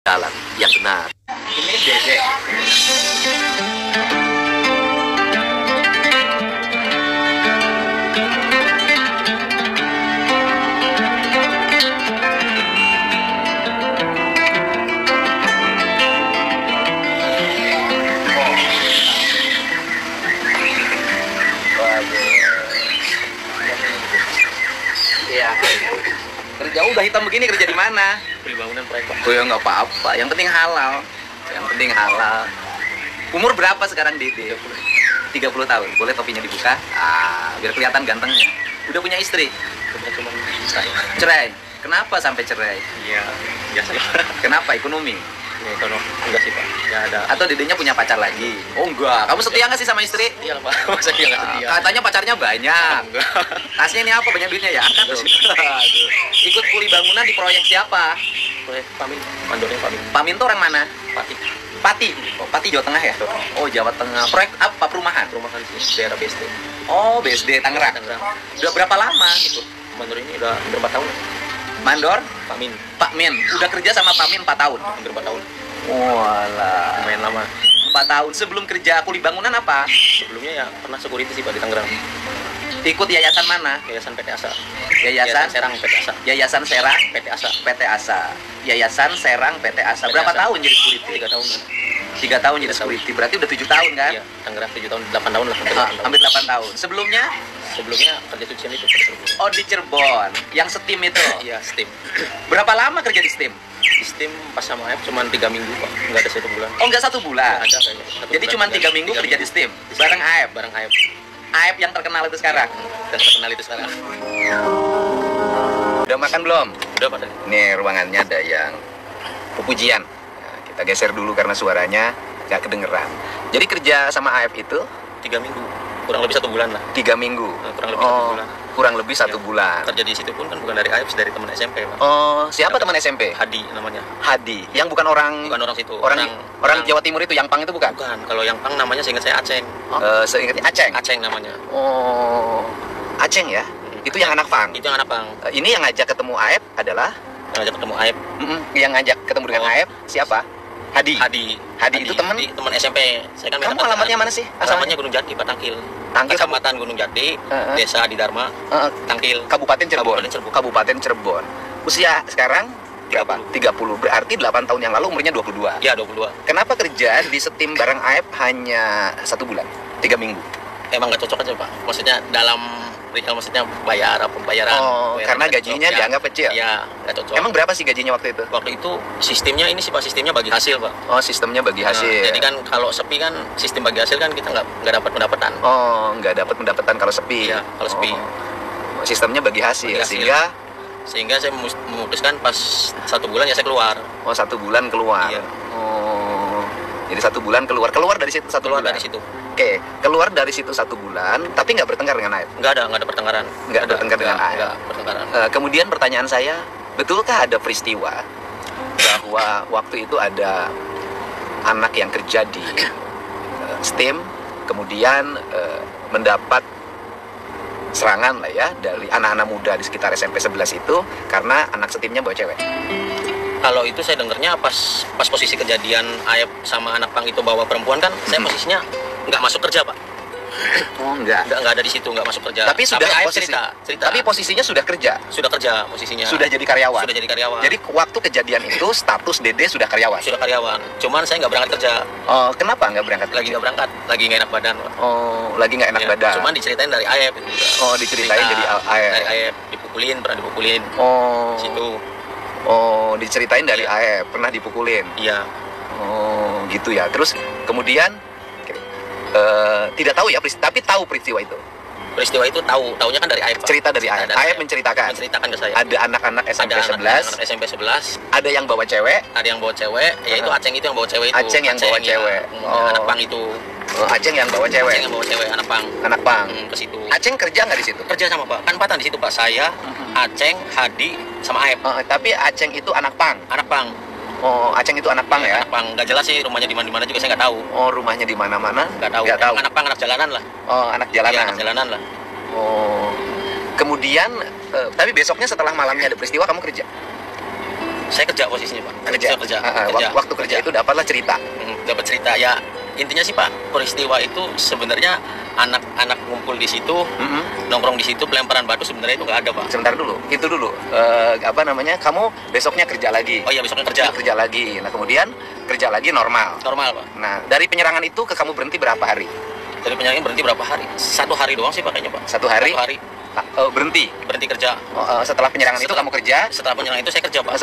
jalan yang benar. Ini Dede. Iya. Kerja udah hitam begini, kerja di mana? Beli bangunan proyek, Pak. Oh ya nggak apa-apa, yang penting halal. Yang penting halal. Umur berapa sekarang Dede? 30 tahun. Boleh topinya dibuka? Biar kelihatan gantengnya. Udah punya istri? Cuma saya. Cerai? Kenapa sampai cerai? Iya, biasa lah. Kenapa? Ekonomi? Ya, kalau enggak sih, Pak. Ya ada. Atau Dedenya punya pacar lagi? Oh enggak. Kamu setia nggak sih sama istri? Iya, Pak. Masa dia nggak setia? Katanya pacarnya banyak. Enggak. Tasnya ini apa? Banyak duitnya ya? Angkat dong. Aduh. Ikut kuli bangunan di proyek siapa? Proyek Pamin. Mandornya Pamin. Pamin tuh orang mana? Pati. Pati. Oh, Pati Jawa Tengah ya? Oh, Jawa Tengah. Proyek apa? Perumahan? Perumahan sih, daerah BSD. Oh, BSD Tangerang. Tangerang. Udah berapa lama itu? Mandor ini udah hampir 4 tahun. Mandor? Pamin. Pak Min. Udah kerja sama Pak Min 4 tahun? Hampir 4 tahun. Walah. Lumayan lama. 4 tahun. Sebelum kerja kuli bangunan apa? Sebelumnya ya pernah security sih, Pak, di Tangerang. Ikut yayasan mana? Yayasan PT Asa. Yayasan Serang PT Asa. Yayasan Serang PT Asa. PT Asa. Yayasan Serang PT Asa. PT Berapa Asa. tahun jadi security? 3 tahun. 3 tahun jadi security. Berarti udah 7 tahun kan? Iya, Tangerang 7 tahun, 8 tahun lah. Hampir 8 tahun. Sebelumnya? Sebelumnya kerja cucian itu pada Cirebon. Oh, di Cirebon. Yang steam itu. Iya, steam. Berapa lama kerja di steam? Di steam pas sama AF cuma 3 minggu, Pak. Nggak ada 1 bulan. Oh, nggak 1 bulan. Nggak ada kayaknya. Jadi cuma 3 minggu kerja di steam. Bareng AF. Bareng AF. AF yang terkenal itu sekarang. Dan terkenal itu sekarang. Udah makan belum? Udah, Pak. Nih ruangannya ada yang pupujian. Nah, kita geser dulu karena suaranya nggak kedengeran. Jadi kerja sama AF itu 3 minggu. Kurang lebih 1 bulan lah. 3 minggu. Kurang lebih 1 bulan. Kurang lebih 1 Ya. bulan. Kerja di situ pun kan bukan dari AF, dari teman SMP, Pak. Oh, siapa teman SMP? Hadi namanya. Hadi. Yang bukan orang Bukan orang situ. orang Jawa Timur itu, yang Pang itu bukan? Bukan. Kalau yang Pang namanya seingat saya Aceng. Seingatnya Aceng. Aceng namanya. Oh, Aceng ya. Itu yang anak Pang. Itu yang anak Pang. Ini yang ngajak ketemu AF adalah Yang ngajak ketemu AF. yang ngajak ketemu dengan Oh. AF siapa? Hadi. Hadi itu teman. teman SMP. Saya kan Kamu alamatnya mana sih? Alamatnya Gunung Jati, Pak, Tangkil. Tangkil, Kecamatan Gunung Jati, Desa Adi Dharma, Tangkil. Kabupaten Cirebon. Kabupaten Cirebon. Kabupaten Cirebon. Usia sekarang berapa? 30. 30. Berarti 8 tahun yang lalu umurnya 22. Ya, 22. Kenapa kerja di setim bareng AF hanya 1 bulan? 3 minggu. Emang nggak cocok aja, Pak. Maksudnya dalam maksudnya pembayaran. Oh, karena nggak gajinya cocok. dianggap kecil. Iya, nggak cocok. Emang berapa sih gajinya waktu itu? Waktu itu sistemnya ini sih, Pak, sistemnya bagi hasil, Pak. Oh, sistemnya bagi Nah, hasil. jadi kan kalau sepi kan sistem bagi hasil kan kita nggak dapat pendapatan. Oh, nggak dapat pendapatan kalau sepi. Iya, kalau sepi. Oh, sistemnya bagi hasil, Bagi hasil. sehingga Sehingga saya memutuskan pas 1 bulan ya saya keluar. 1 bulan keluar. Iya. Oh, jadi 1 bulan keluar dari situ 1 Keluar bulan. dari situ. Oke, keluar dari situ 1 bulan, tapi nggak bertengkar dengan AF. Nggak ada pertengkaran. Nggak bertengkar dengan AF. Nggak bertengkaran. Kemudian pertanyaan saya, betulkah ada peristiwa bahwa waktu itu ada anak yang kerja di STEM, kemudian mendapat serangan lah ya dari anak-anak muda di sekitar SMP 11 itu karena anak setimnya bawa cewek? Kalau itu saya dengarnya pas posisi kejadian Ayep sama anak Pang itu bawa perempuan kan, saya posisinya nggak masuk kerja, Pak. Oh, enggak. Nggak ada di situ, nggak masuk kerja. Tapi sudah Ayep posisi, cerita. Tapi posisinya sudah kerja, sudah kerja posisinya. sudah jadi karyawan. Sudah jadi karyawan. Jadi waktu kejadian itu status Dede sudah karyawan. sudah karyawan. Cuman saya nggak berangkat kerja. Oh, kenapa nggak berangkat? Lagi nggak berangkat, lagi nggak enak badan, Pak. Oh, lagi nggak enak Ya, badan. Cuman diceritain dari Ayep itu juga. Oh, diceritain Cerita dari AF. Dari Ayep pernah dipukulin. Oh, Situ. oh, diceritain dari Iya. AF, pernah dipukulin. Iya. Oh, gitu ya. Terus kemudian tidak tahu ya, tapi tahu peristiwa itu. Peristiwa itu taunya kan dari Ayep, Pak. Cerita dari AF. Dari AF menceritakan. menceritakan ke saya. Ada anak-anak SMP Ada 11, anak SMP 11, ada yang bawa cewek, ada yang bawa cewek, yaitu Aceng itu yang bawa cewek itu. Aceng yang bawa cewek. Oh. Anak Pang itu. Aceng yang bawa cewek, Aceng yang bawa cewek, anak Pang. anak Pang. Ke situ. Aceng kerja nggak di situ? Kerja sama, Pak. Kan empatan di situ, Pak. Saya, Aceng, Hadi, sama Ayep. Tapi Aceng itu anak Pang. Anak Pang. Oh, Aceng itu anak Pang ya? Anak Pang. Nggak jelas sih rumahnya di mana juga saya nggak tahu. Oh, rumahnya di mana-mana? Nggak tahu. Nggak tahu. Anak Pang, anak jalanan lah. Oh, anak Iya, jalanan. anak jalanan lah. Oh. Kemudian, tapi besoknya setelah malamnya ada peristiwa kamu kerja? Saya kerja posisinya Pak. Kerja. Saya kerja. Waktu kerja itu dapatlah cerita. Dapat cerita ya. Intinya sih Pak, peristiwa itu sebenarnya anak-anak ngumpul di situ, nongkrong di situ, pelemparan batu sebenarnya itu nggak ada Pak. Sebentar dulu, itu dulu. Apa namanya? Kamu besoknya kerja lagi. Oh iya, besoknya kerja. Kerja lagi. Nah kemudian kerja lagi normal. Normal Pak. Nah dari penyerangan itu ke kamu berhenti berapa hari? Dari penyerangan berhenti berapa hari? 1 hari doang sih Pak kayaknya Pak. 1 hari? 1 hari. Berhenti. Berhenti kerja. Setelah penyerangan itu kamu kerja? Setelah penyerangan itu saya kerja Pak.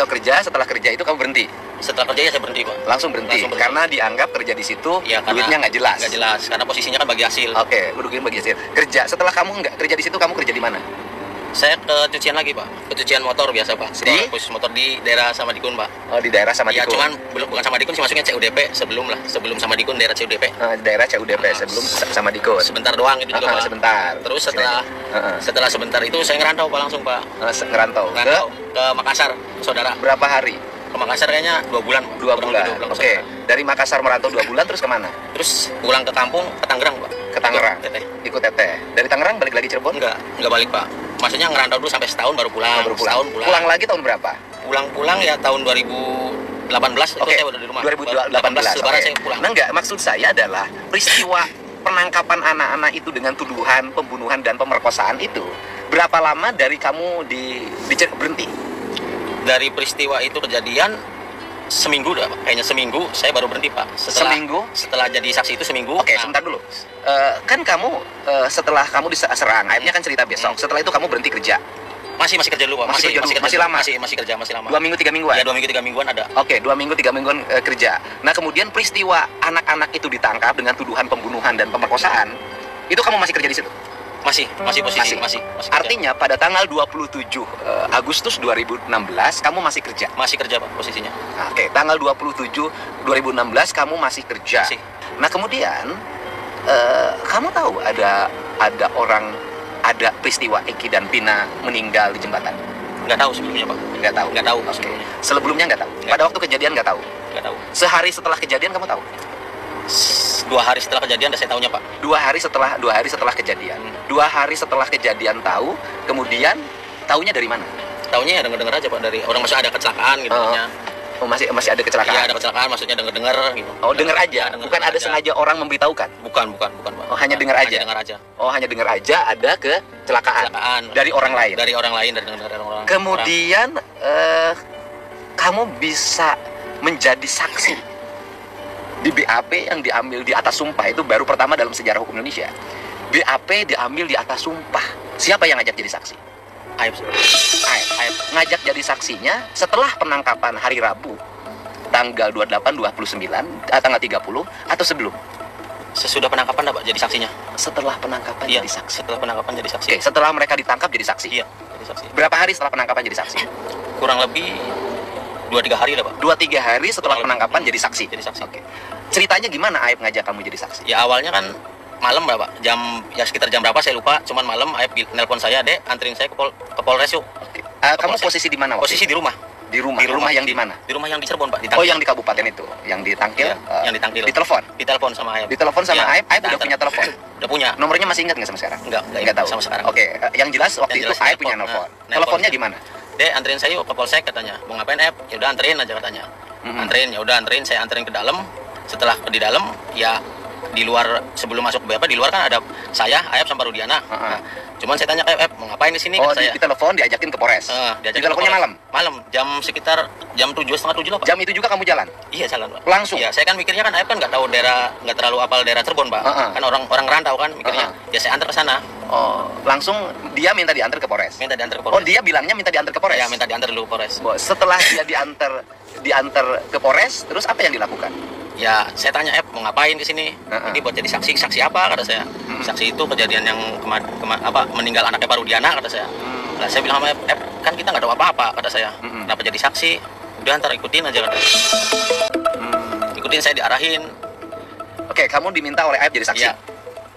Setelah kerja itu kamu berhenti? Setelah kerja ya saya berhenti Pak. Langsung berhenti. Karena dianggap kerja di situ ya, duitnya nggak jelas. Nggak jelas karena posisinya kan bagi hasil. Oke, duitnya bagi hasil. Kerja setelah kamu nggak kerja di situ, kamu kerja di mana? Saya ke cucian lagi Pak. Kecucian motor biasa Pak. Di? Khusus motor di daerah Samadikun Pak. Oh di daerah Samadikun. Ya cuman bukan Samadikun sih, masuknya CUDP sebelum Samadikun daerah CUDP. Daerah CUDP sebelum Samadikun. Sebentar doang itu juga Pak. Sebentar. Terus setelah sebentar itu saya ngerantau Pak langsung Pak. Ngerantau ke Makassar, saudara. Berapa hari? Ke Makassar kayaknya 2 bulan. 2 bulan. Oke. Dari Makassar merantau 2 bulan terus kemana? Terus pulang ke kampung ke Tangerang Pak. Ke Tangerang. Ikut Ikut teteh. Dari Tangerang balik lagi Cirebon? Enggak balik Pak. Maksudnya ngerantau dulu sampai setahun baru pulang. Setahun pulang. Pulang lagi tahun berapa? Pulang ya tahun 2018. Oke. Saya udah di rumah. 2018. Lebaran saya pulang. Nah enggak, maksud saya adalah peristiwa penangkapan anak-anak itu dengan tuduhan pembunuhan dan pemerkosaan itu berapa lama dari kamu berhenti? Dari peristiwa itu kejadian seminggu dah Pak. Kayaknya seminggu saya baru berhenti Pak. Seminggu? Setelah jadi saksi itu seminggu. Oke, sebentar dulu. Kan kamu setelah kamu diserang, akhirnya kan cerita besok. Setelah itu kamu berhenti kerja. Masih kerja dulu Pak. Masih lama. Masih kerja, masih lama. 2 minggu 3 mingguan. Ya 2 minggu 3 mingguan ada. Oke, 2 minggu 3 mingguan kerja. Nah, kemudian peristiwa anak-anak itu ditangkap dengan tuduhan pembunuhan dan pemerkosaan. Itu kamu masih kerja di situ? Masih posisi masih Artinya pada tanggal 27 Agustus 2016 kamu masih kerja. Masih kerja Pak posisinya. Oke, tanggal 27 2016 kamu masih kerja. Masih. Nah, kemudian kamu tahu ada peristiwa Eki dan Pina meninggal di jembatan? Nggak tahu sebelumnya Pak. Nggak tahu. Sebelumnya. Sebelumnya nggak tahu. Pada waktu kejadian nggak tahu. Nggak tahu. Sehari setelah kejadian kamu tahu? 2 hari setelah kejadian saya tahunya Pak. 2 hari setelah kejadian. 2 hari setelah kejadian tahu, kemudian tahunya dari mana? Tahunya ya dengar aja Pak, dari orang masih ada kecelakaan gitu. Oh, masih ada kecelakaan. Iya, ada kecelakaan, maksudnya dengar gitu. Oh, dengar aja. Bukan ada sengaja orang memberitahukan. Bukan Pak. Oh, hanya dengar aja. Oh, hanya dengar aja ada kecelakaan. Dari orang lain. Dari orang lain, dari orang. Kemudian kamu bisa menjadi saksi di BAP yang diambil di atas sumpah. Itu baru pertama dalam sejarah hukum Indonesia. BAP diambil di atas sumpah. Siapa yang ngajak jadi saksi? Aib. Ngajak jadi saksinya setelah penangkapan hari Rabu tanggal 28, 29, tanggal 30 atau sebelum? Sesudah penangkapan Pak jadi saksinya. Setelah penangkapan jadi saksi. Setelah penangkapan jadi saksi. Oke, setelah mereka ditangkap jadi saksi. Iya, jadi saksi. Berapa hari setelah penangkapan jadi saksi? Kurang lebih 2-3 hari lah Pak. 2-3 hari setelah penangkapan jadi saksi. Jadi saksi. Oke. Ceritanya gimana Aib ngajak kamu jadi saksi? Ya awalnya kan malam Pak. Sekitar jam berapa saya lupa. Cuman malam Aib nelpon saya, "Dek, anterin saya ke Polres yuk." Oke. Kamu posisi di mana? Posisi di rumah. Di rumah yang di mana? Di rumah yang di Cirebon Pak. Oh, yang di kabupaten itu, yang di Tangkil. Yang di Tangkil. Ditelepon sama Aib. Ditelepon sama Aib. Aib udah punya telepon. Udah punya. Nomornya masih ingat nggak sama sekarang? Enggak tahu sama sekarang. Oke, yang jelas waktu itu Aib punya telepon. Teleponnya gimana? Dek, anterin saya yuk ke Polsek katanya. Mau ngapain Aib? Ya udah anterin aja katanya. Anterin, saya anterin ke dalam. Setelah di dalam, ya di luar sebelum masuk ke BAP di luar kan ada saya, Aib sama Rudiana. Cuman saya tanya Aib, mau ngapain di sini? Oh, di telepon diajakin ke Polres. Di teleponnya malam. Malam, sekitar jam 7, setengah 7 lah Pak. Jam itu juga kamu jalan? Iya, jalan Pak. Langsung? Iya, saya kan mikirnya kan Aib kan nggak tahu nggak terlalu apal daerah Cirebon Pak. Kan orang rantau kan mikirnya. Ya saya antar ke sana. Oh, langsung dia minta diantar ke Polres? Minta diantar ke Polres. Oh, dia bilangnya minta diantar ke Polres? Ya, minta diantar dulu ke Polres. Setelah dia diantar ke Polres, terus apa yang dilakukan? Ya, saya tanya mau ngapain di sini? Ini buat jadi saksi apa kata saya. Saksi itu kejadian yang meninggal anaknya Pak Rudiana kata saya. Nah, saya bilang sama kan kita nggak tahu apa-apa kata saya. Kenapa jadi saksi? Udah ntar ikutin aja kata. Ikutin, saya diarahin. Oke, kamu diminta oleh Aib jadi saksi? Iya.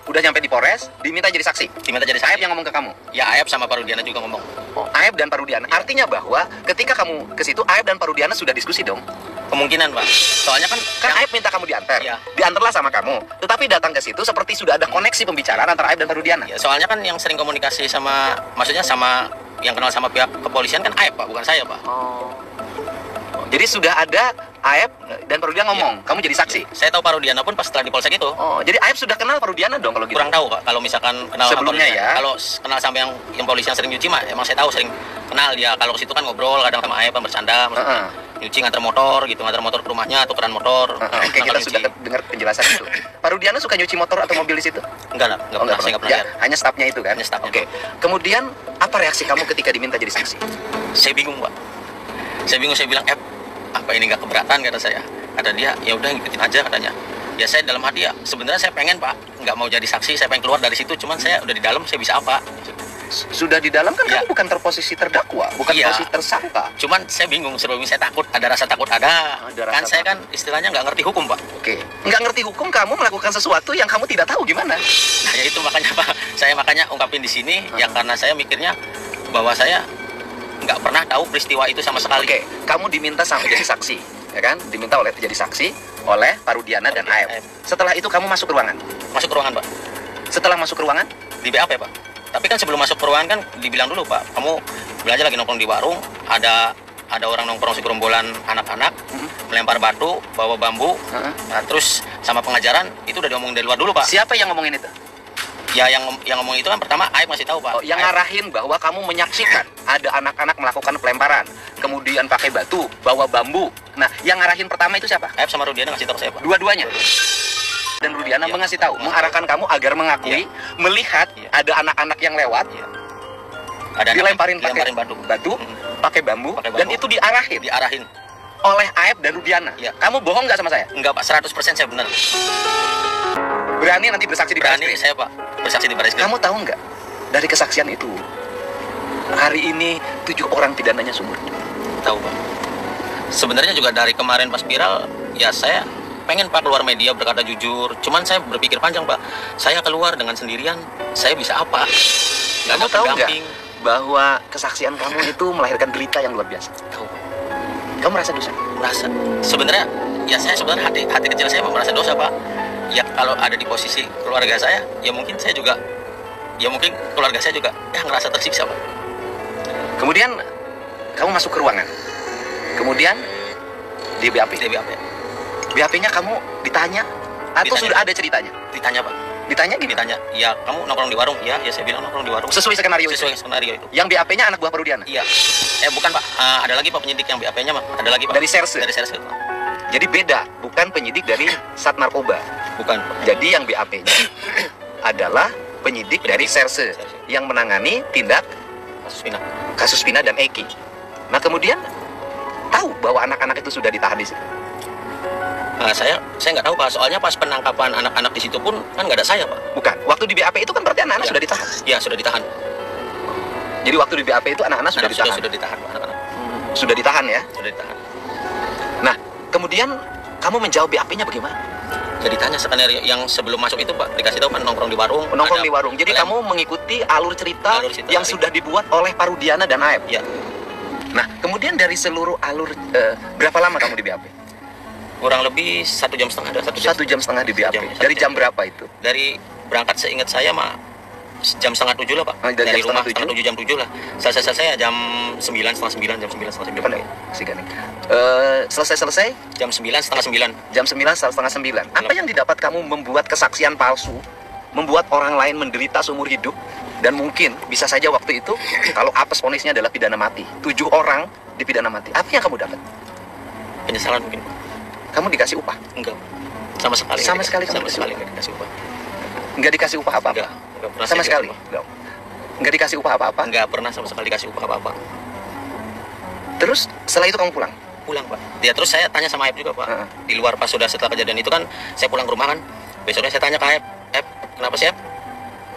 Udah nyampe di Polres, diminta jadi saksi? Diminta jadi saksi. Aib yang ngomong ke kamu? Ya, Aib sama Pak Rudiana juga ngomong. Oh, Aib dan Pak Rudiana. Ya. Artinya bahwa ketika kamu ke situ, Aib dan Pak Rudiana sudah diskusi dong? Kemungkinan Pak. Soalnya kan Aib minta kamu diantar. Ya. Diantarlah sama kamu. Tetapi datang ke situ seperti sudah ada koneksi pembicaraan antara Aib dan Pak Rudiana. Ya, soalnya kan yang sering komunikasi sama, maksudnya sama yang kenal sama pihak kepolisian kan Aib Pak, bukan saya Pak. Oh. Jadi sudah ada Aep dan Parudiana ngomong, kamu jadi saksi. Saya tahu Parudiana pun pas setelah di polsek itu. Oh, jadi Aep sudah kenal Parudiana dong kalau gitu. Kurang tahu Pak, kalau misalkan kenal sama Sebelumnya polisi. ya. Kalau kenal sama yang polisi yang sering nyuci mah emang saya tahu sering kenal dia. Kalau ke situ kan ngobrol kadang sama Aep bercanda, nyuci nganter motor gitu, nganter motor ke rumahnya, tukeran motor. Oke, kita sudah dengar penjelasan itu. Parudiana suka nyuci motor atau mobil di situ? Enggak pernah, saya nggak pernah lihat. Hanya stafnya itu kan? Hanya stafnya. Oke. Kemudian apa reaksi kamu ketika diminta jadi saksi? Saya bingung Pak. Saya bingung, saya bilang, apa ini nggak keberatan, kata saya. Kata dia, ya udah ngikutin aja katanya. Ya saya dalam hati ya sebenarnya saya pengen Pak, nggak mau jadi saksi, saya pengen keluar dari situ, cuman saya udah di dalam, saya bisa apa? Sudah di dalam kan Ya. kamu bukan terposisi terdakwa, bukan Iya. posisi tersangka. Cuman saya bingung, sebelumnya saya takut, ada rasa takut ada. Ada rasa Kan saya kan takut. istilahnya nggak ngerti hukum Pak. Oke. Nggak ngerti hukum, kamu melakukan sesuatu yang kamu tidak tahu gimana? Nah ya itu makanya Pak, saya makanya ungkapin di sini, ya karena saya mikirnya bahwa saya nggak pernah tahu peristiwa itu sama sekali. Oke, kamu diminta sama jadi saksi, ya kan? Diminta oleh jadi saksi oleh Parudiana dan Aep. Setelah itu kamu masuk ke ruangan. Masuk ke ruangan Pak, Setelah masuk ke ruangan, di BAP Pak. Tapi kan sebelum masuk ke ruangan kan dibilang dulu Pak, kamu belajar lagi nongkrong di warung, ada orang nongkrong segerombolan anak-anak, melempar batu, bawa bambu, nah, terus sama pengajaran itu udah diomongin dari luar dulu Pak. siapa yang ngomongin itu? Ya yang ngomong itu kan pertama Aib masih tahu Pak. Oh, yang Aib. ngarahin bahwa kamu menyaksikan ada anak-anak melakukan pelemparan, kemudian pakai batu, bawa bambu. Nah, yang ngarahin pertama itu siapa? Aib sama Rudiana ngasih tahu ke saya Pak. Dua-duanya. Dan Rudiana Iya. mengasih tahu, mengarahkan kamu agar mengakui, melihat Iya. ada anak-anak yang lewat, Iya. Ada anak dilemparin pakai batu. pakai bambu, Pakai dan bambu. itu diarahin Diarahin. oleh Aep dan Rudiana. Iya. Kamu bohong nggak sama saya? Enggak Pak, 100% saya benar. Berani nanti bersaksi di baris Berani krim? saya Pak bersaksi di baris krim. Kamu tahu nggak, dari kesaksian itu, hari ini 7 orang pidananya sumur. Tahu Pak. Sebenarnya juga dari kemarin pas viral, ya saya pengen Pak keluar media berkata jujur. Cuman saya berpikir panjang Pak. Saya keluar dengan sendirian, saya bisa apa? Nggak Kamu ada tahu nggak pendamping. bahwa kesaksian kamu itu melahirkan derita yang luar biasa? Tahu Pak. Kamu merasa dosa? Merasa. Sebenarnya ya saya sebenarnya hati kecil saya merasa dosa Pak. Ya kalau ada di posisi keluarga saya, ya mungkin saya juga, ya mungkin keluarga saya juga ya ngerasa tersiksa Pak. Kemudian kamu masuk ke ruangan. Kemudian di BAP. Di BAP. BAP-nya kamu ditanya atau Ditanya. sudah ada ceritanya? Ditanya Pak. Ditanya gimana? Ditanya, ya kamu nongkrong di warung? Ya saya bilang nongkrong di warung. Sesuai skenario itu. Sesuai skenario itu. Yang BAP-nya anak buah Parudiana. Iya. Bukan Pak. Ada lagi Pak penyidik yang BAP-nya ada lagi Pak. Dari Serse. Dari Serse. Jadi beda, bukan penyidik dari Sat Narkoba. Bukan. Jadi yang BAP-nya adalah penyidik dari Serse yang menangani tindak Kasus Pina. kasus Vina dan Eki. Nah, kemudian tahu bahwa anak-anak itu sudah ditahan di situ. Saya nggak tahu Pak. Soalnya pas penangkapan anak-anak di situ pun kan nggak ada saya Pak. Bukan. Waktu di BAP itu kan berarti anak-anak Ya. sudah ditahan. Ya sudah ditahan. Jadi waktu di BAP itu anak-anak sudah ditahan. Sudah ditahan Pak, anak-anak. Sudah ditahan ya. Sudah ditahan. Nah, kemudian kamu menjawab BAP-nya bagaimana? Jadi tanya skenario yang sebelum masuk itu Pak dikasih tahu kan nongkrong di warung. Nongkrong ada di warung. Jadi lem- kamu mengikuti alur cerita, Alur cerita yang dari- sudah dibuat oleh Parudiana dan Aep. Ya Nah, kemudian dari seluruh alur, berapa lama kamu di BAP? kurang lebih 1,5 jam ada 1 jam. 1,5 jam di BAP. Satu jam. Dari jam berapa itu? Dari berangkat seingat saya mah jam 6:30 lah Pak. Dari jam rumah 6:30? 7 jam 7 lah. Selesai jam 9 setengah 9 jam 9 setengah 9. Depan ya, si Ganing. Selesai Jam 9 setengah 9. jam 9 setengah 9. Apa yang didapat kamu membuat kesaksian palsu, membuat orang lain menderita seumur hidup, dan mungkin bisa saja waktu itu kalau apes vonisnya adalah pidana mati, 7 orang dipidana mati. Apa yang kamu dapat? Penyesalan mungkin. Kamu dikasih upah? Enggak. Sama sekali. Sama nggak sekali dikasih- kamu sama sekali nggak dikasih upah. Nggak dikasih upah apa-apa? Enggak pernah Sama saya sekali? dikasih upah. Nggak. Nggak dikasih upah apa-apa? Enggak pernah sama sekali dikasih upah apa-apa. Terus setelah itu kamu pulang? Pulang Pak. Ya terus saya tanya sama Aib juga Pak. Heeh. Di luar pas sudah setelah kejadian itu kan saya pulang ke rumah kan. Besoknya saya tanya ke Aib, kenapa sih Aib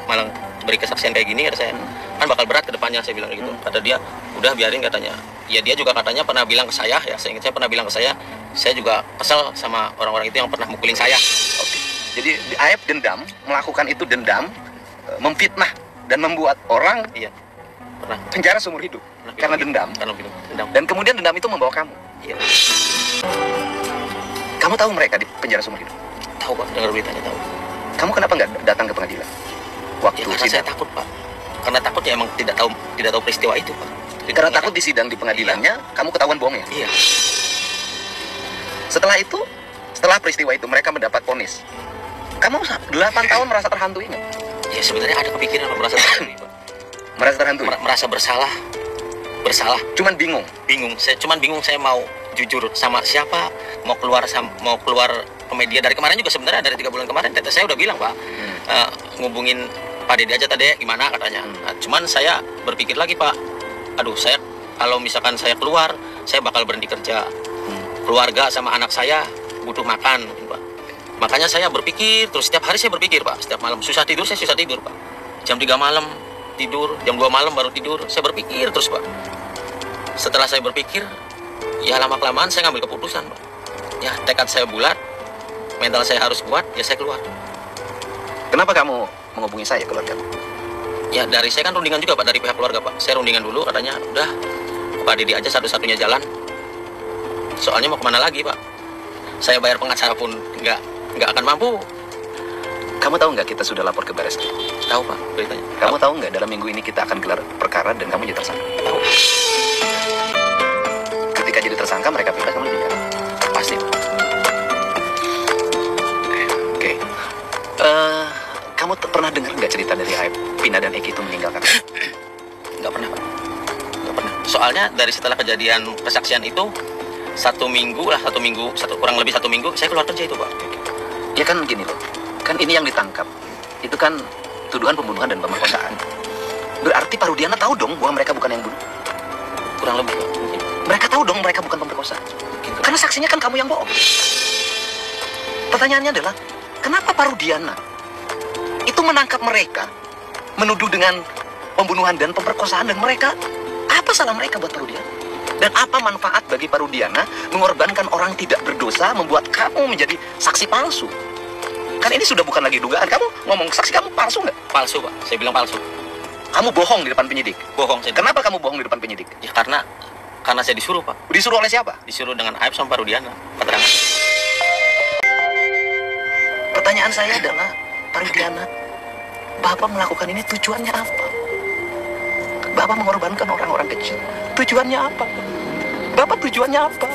malah beri kesaksian kayak gini, kata saya. Kan bakal berat ke depannya, saya bilang gitu. Kata dia, udah biarin katanya. Ya dia juga katanya pernah bilang ke saya, ya saya ingat saya pernah bilang ke saya juga kesel sama orang-orang itu yang pernah mukulin saya. Oke. Jadi Aep dendam, melakukan itu dendam, memfitnah dan membuat orang Iya. Pernah. penjara seumur hidup karena dendam. Karena dendam. Dan kemudian dendam itu membawa kamu. Iya. Kamu tahu mereka di penjara seumur hidup. Tahu Pak, dengar beritanya tahu. Kamu kenapa nggak datang ke pengadilan? Waktu Ya karena saya sidang. takut Pak. Karena takut ya emang tidak tahu peristiwa itu Pak. Karena takut di sidang di pengadilannya, kamu ketahuan bohong ya? Iya. Setelah peristiwa itu mereka mendapat vonis. Kamu 8 tahun merasa terhantui nggak? Ya sebenarnya ada kepikiran merasa terhantui, Pak. Merasa terhantui? Merasa bersalah. Cuman bingung. Saya cuman bingung, saya mau jujur sama siapa, mau keluar ke media. Dari kemarin juga sebenarnya, dari 3 bulan kemarin saya udah bilang, Pak, ngubungin Pak Dede aja tadi gimana katanya. Nah, cuman saya berpikir lagi, Pak, aduh, saya kalau misalkan saya keluar, saya bakal berhenti kerja. Keluarga sama anak saya butuh makan, Pak. Makanya saya berpikir terus, setiap hari saya berpikir, Pak. Setiap malam susah tidur, Pak. Jam 3 malam tidur, jam 2 malam baru tidur. Saya berpikir terus, Pak. Setelah saya berpikir, ya lama-kelamaan saya ngambil keputusan, Pak. Ya tekad saya bulat, mental saya harus kuat, ya saya keluar. Kenapa kamu menghubungi saya, keluarga? Ya dari saya kan rundingan juga, Pak, dari pihak keluarga, Pak. Saya rundingan dulu, katanya udah Pak Dede aja satu-satunya jalan. Soalnya mau kemana lagi, Pak? Saya bayar pengacara pun nggak akan mampu. Kamu tahu nggak kita sudah lapor ke Bareskrim? Tahu, Pak, beritanya. Kamu tahu nggak dalam minggu ini kita akan gelar perkara dan kamu jadi tersangka? Tahu. Ketika jadi tersangka mereka pindah kamu di penjara. Pasti, Pak. Oke. Kamu pernah dengar nggak cerita dari Aib, Vina dan Eki itu meninggalkan? Nggak pernah, Pak. Nggak pernah. Soalnya dari setelah kejadian kesaksian itu, kurang lebih satu minggu saya keluar kerja itu, Pak. Ya kan gini loh, kan ini yang ditangkap itu kan tuduhan pembunuhan dan pemerkosaan. Berarti Pak Rudiana tahu dong bahwa mereka bukan yang bunuh. Kurang lebih, Pak. Mungkin. Mereka tahu dong mereka bukan pemerkosa. Karena saksinya kan kamu yang bohong. Pertanyaannya adalah, kenapa Pak Rudiana itu menangkap mereka, menuduh dengan pembunuhan dan pemerkosaan, dan mereka, apa salah mereka buat Pak Rudiana? Dan apa manfaat bagi Pak Rudiana mengorbankan orang tidak berdosa, membuat kamu menjadi saksi palsu? Kan ini sudah bukan lagi dugaan. Kamu ngomong saksi kamu palsu nggak? Palsu, Pak. Saya bilang palsu. Kamu bohong di depan penyidik? Bohong. Kenapa kamu bohong di depan penyidik? Ya karena saya disuruh, Pak. Disuruh oleh siapa? Disuruh dengan Aib sama Pak Rudiana. Keterangan. Pertanyaan saya adalah, Pak Rudiana, Bapak melakukan ini tujuannya apa? Bapak mengorbankan orang-orang kecil. Tujuannya apa? Bapak tujuannya apa?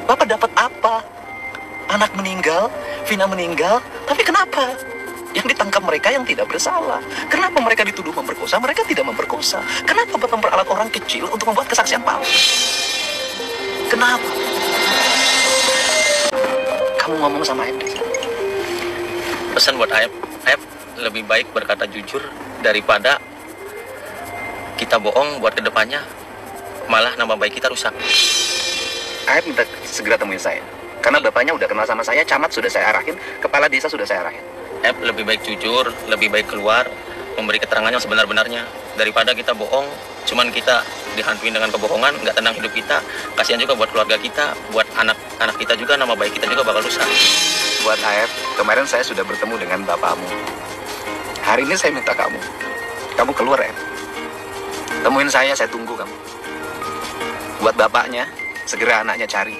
Bapak dapat apa? Anak meninggal, Vina meninggal, tapi kenapa? Yang ditangkap mereka yang tidak bersalah. Kenapa mereka dituduh memperkosa? Mereka tidak memperkosa. Kenapa Bapak memperalat orang kecil untuk membuat kesaksian palsu? Kenapa? Kamu ngomong sama Aib. Pesan buat Aib, lebih baik berkata jujur daripada kita bohong buat kedepannya, malah nama baik kita rusak. Aib minta segera temuin saya. Karena bapaknya udah kenal sama saya, camat sudah saya arahin, kepala desa sudah saya arahin. Aib lebih baik jujur, lebih baik keluar, memberi keterangan yang sebenar-benarnya. Daripada kita bohong, cuman kita dihantuin dengan kebohongan, nggak tenang hidup kita. Kasihan juga buat keluarga kita, buat anak-anak kita juga, nama baik kita juga bakal rusak. Buat Aib, kemarin saya sudah bertemu dengan bapakmu. Hari ini saya minta kamu keluar, Aib. Temuin saya tunggu kamu. Buat bapaknya, segera anaknya cari.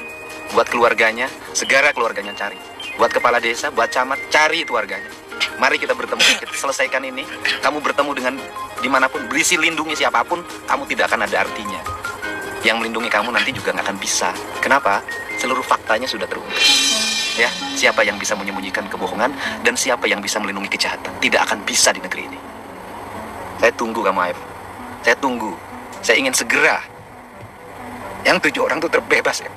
Buat keluarganya, segera keluarganya cari. Buat kepala desa, buat camat, cari itu warganya. Mari kita bertemu, kita selesaikan ini. Kamu bertemu dengan dimanapun, berisi lindungi siapapun, kamu tidak akan ada artinya. Yang melindungi kamu nanti juga nggak akan bisa. Kenapa? Seluruh faktanya sudah terungkap. Ya, siapa yang bisa menyembunyikan kebohongan dan siapa yang bisa melindungi kejahatan? Tidak akan bisa di negeri ini. Saya tunggu kamu, Aib. Saya tunggu. Saya ingin segera yang 7 orang itu terbebas, ya.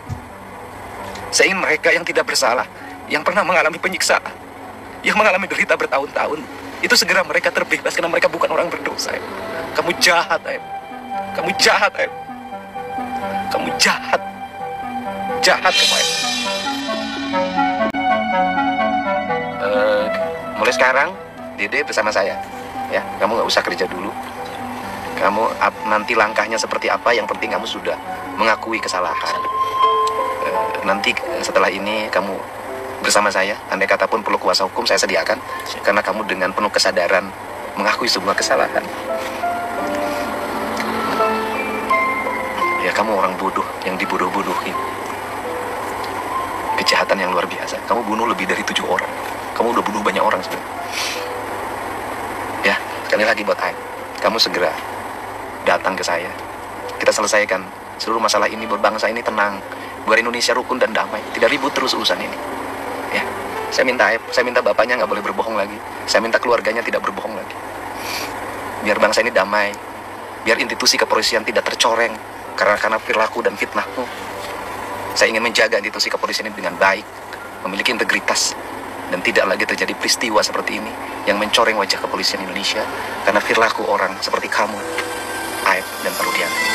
Saya ingin mereka yang tidak bersalah, yang pernah mengalami penyiksaan, yang mengalami derita bertahun-tahun, itu segera mereka terbebas karena mereka bukan orang berdosa, ya. Kamu jahat, Aib. Kamu jahat, Aib. Kamu jahat. Jahat kamu, Aib. Mulai sekarang Dede bersama saya, ya. Kamu nggak usah kerja dulu. Kamu nanti langkahnya seperti apa, yang penting kamu sudah mengakui kesalahan. Nanti setelah ini kamu bersama saya, andai kata pun perlu kuasa hukum saya sediakan, karena kamu dengan penuh kesadaran mengakui sebuah kesalahan. Ya, kamu orang bodoh yang dibodoh-bodohin. Kejahatan yang luar biasa. Kamu bunuh lebih dari 7 orang. Kamu udah bunuh banyak orang sebenarnya. Ya, sekali lagi buat Aib, kamu segera datang ke saya. Kita selesaikan seluruh masalah ini, berbangsa ini tenang. Biar Indonesia rukun dan damai, tidak ribut terus urusan ini. Ya, saya minta bapaknya nggak boleh berbohong lagi. Saya minta keluarganya tidak berbohong lagi. Biar bangsa ini damai, biar institusi kepolisian tidak tercoreng karena perilaku dan fitnahmu. Saya ingin menjaga institusi kepolisian ini dengan baik, memiliki integritas, dan tidak lagi terjadi peristiwa seperti ini yang mencoreng wajah kepolisian Indonesia karena perilaku orang seperti kamu, Aep dan Pak Rudiana.